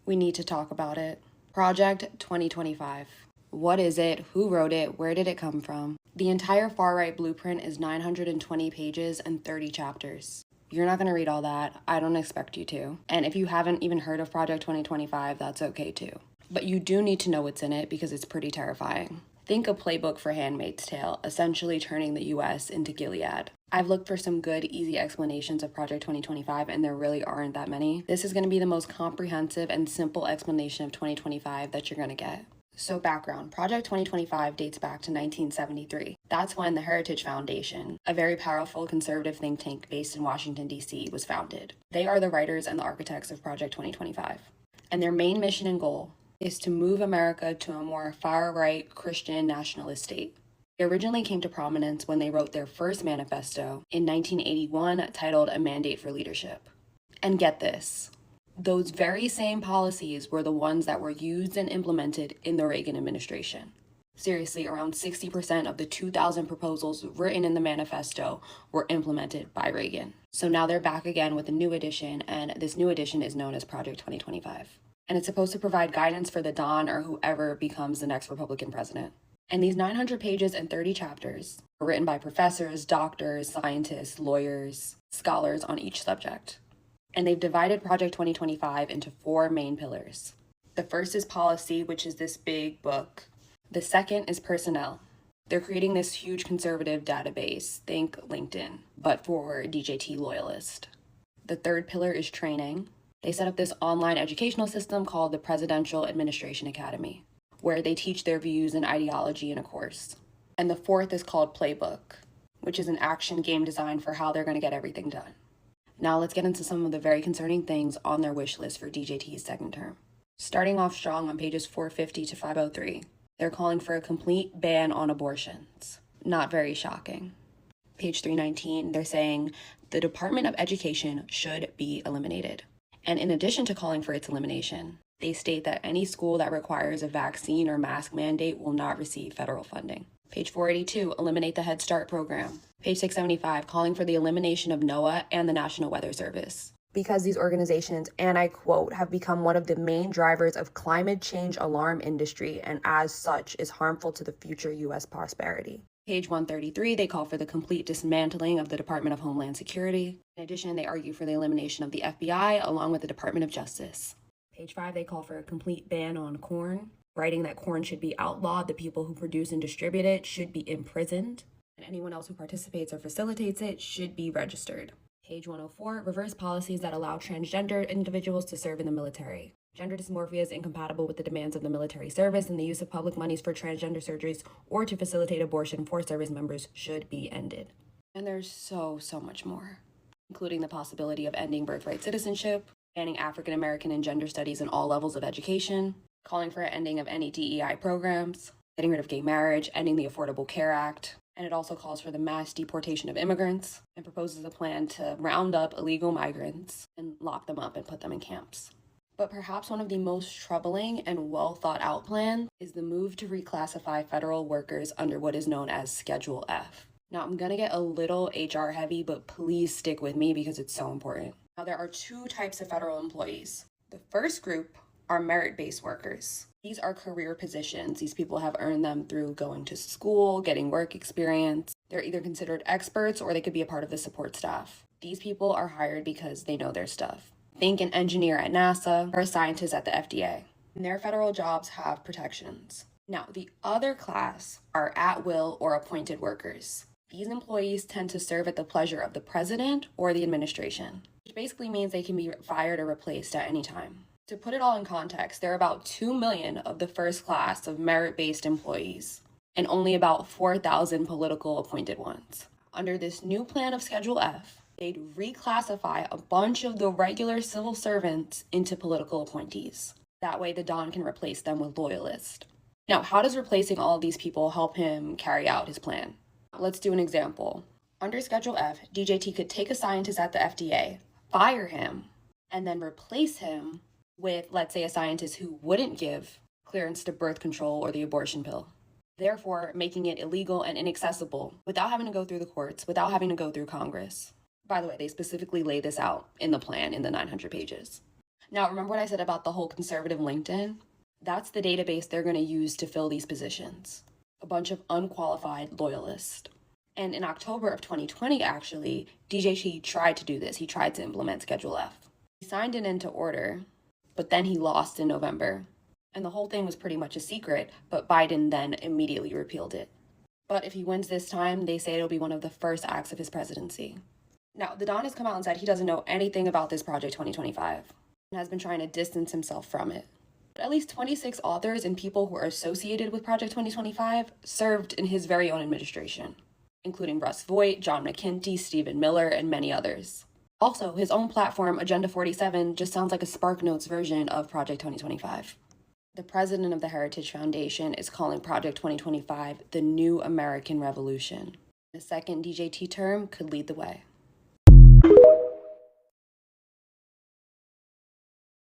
We need to talk about it. Project 2025. What is it? Who wrote it? Where did it come from? The entire far-right blueprint is 920 pages and 30 chapters. You're not going to read all that. I don't expect you to. And if you haven't even heard of Project 2025, that's okay too. But you do need to know what's in it because it's pretty terrifying. Think a playbook for Handmaid's Tale, essentially turning the US into Gilead. I've looked for some good, easy explanations of Project 2025, and there really aren't that many. This is going to be the most comprehensive and simple explanation of 2025 that you're going to get. So background, Project 2025 dates back to 1973. That's when the Heritage Foundation, a very powerful conservative think tank based in Washington, D.C., was founded. They are the writers and the architects of Project 2025. And their main mission and goal is to move America to a more far-right Christian nationalist state. They originally came to prominence when they wrote their first manifesto in 1981 titled A Mandate for Leadership. And get this, those very same policies were the ones that were used and implemented in the Reagan administration. Seriously, around 60% of the 2,000 proposals written in the manifesto were implemented by Reagan. So now they're back again with a new edition, and this new edition is known as Project 2025. And it's supposed to provide guidance for the Don or whoever becomes the next Republican president. And these 900 pages and 30 chapters were written by professors, doctors, scientists, lawyers, scholars on each subject. And they've divided Project 2025 into 4 main pillars. The first is policy, which is this big book. The second is personnel. They're creating this huge conservative database, think LinkedIn, but for DJT loyalists. The third pillar is training. They set up this online educational system called the Presidential Administration Academy, where they teach their views and ideology in a course. And the fourth is called Playbook, which is an action game designed for how they're going to get everything done. Now let's get into some of the very concerning things on their wish list for DJT's second term. Starting off strong on pages 450 to 503, they're calling for a complete ban on abortions. Not very shocking. Page 319, they're saying the Department of Education should be eliminated. And in addition to calling for its elimination, they state that any school that requires a vaccine or mask mandate will not receive federal funding. Page 482, eliminate the Head Start program. Page 675, calling for the elimination of NOAA and the National Weather Service. Because these organizations, and I quote, have become one of the main drivers of climate change alarm industry and as such is harmful to the future U.S. prosperity. Page 133, they call for the complete dismantling of the Department of Homeland Security. In addition, they argue for the elimination of the FBI along with the Department of Justice. Page 5, they call for a complete ban on corn, writing that corn should be outlawed, the people who produce and distribute it should be imprisoned, and anyone else who participates or facilitates it should be registered. Page 104, reverse policies that allow transgender individuals to serve in the military. Gender dysmorphia is incompatible with the demands of the military service, and the use of public monies for transgender surgeries or to facilitate abortion for service members should be ended. And there's so much more, including the possibility of ending birthright citizenship, banning African American and gender studies in all levels of education, calling for an ending of any DEI programs, getting rid of gay marriage, ending the Affordable Care Act, and it also calls for the mass deportation of immigrants and proposes a plan to round up illegal migrants and lock them up and put them in camps. But perhaps one of the most troubling and well thought out plans is the move to reclassify federal workers under what is known as Schedule F. Now, I'm going to get a little HR heavy, but please stick with me because it's so important. Now, there are 2 types of federal employees. The first group are merit-based workers. These are career positions. These people have earned them through going to school, getting work experience. They're either considered experts or they could be a part of the support staff. These people are hired because they know their stuff. Think an engineer at NASA or a scientist at the FDA. And their federal jobs have protections. Now, the other class are at-will or appointed workers. These employees tend to serve at the pleasure of the president or the administration, which basically means they can be fired or replaced at any time. To put it all in context, there are about 2 million of the first class of merit-based employees and only about 4,000 political appointed ones. Under this new plan of Schedule F, they'd reclassify a bunch of the regular civil servants into political appointees. That way the Don can replace them with loyalists. Now, how does replacing all of these people help him carry out his plan? Let's do an example. Under Schedule F, DJT could take a scientist at the FDA, fire him, and then replace him with, let's say, a scientist who wouldn't give clearance to birth control or the abortion pill, therefore making it illegal and inaccessible without having to go through the courts, without having to go through Congress. By the way, they specifically lay this out in the plan in the 900 pages. Now, remember what I said about the whole conservative LinkedIn? That's the database they're going to use to fill these positions. A bunch of unqualified loyalists. And in October of 2020, actually, DJT tried to do this. He tried to implement Schedule F. He signed it into order, but then he lost in November. And the whole thing was pretty much a secret, but Biden then immediately repealed it. But if he wins this time, they say it'll be one of the first acts of his presidency. Now, the Don has come out and said he doesn't know anything about this Project 2025 and has been trying to distance himself from it. But at least 26 authors and people who are associated with Project 2025 served in his very own administration, including Russ Voigt, John McKinty, Stephen Miller, and many others. Also, his own platform, Agenda 47, just sounds like a SparkNotes version of Project 2025. The president of the Heritage Foundation is calling Project 2025 the new American Revolution. The second DJT term could lead the way.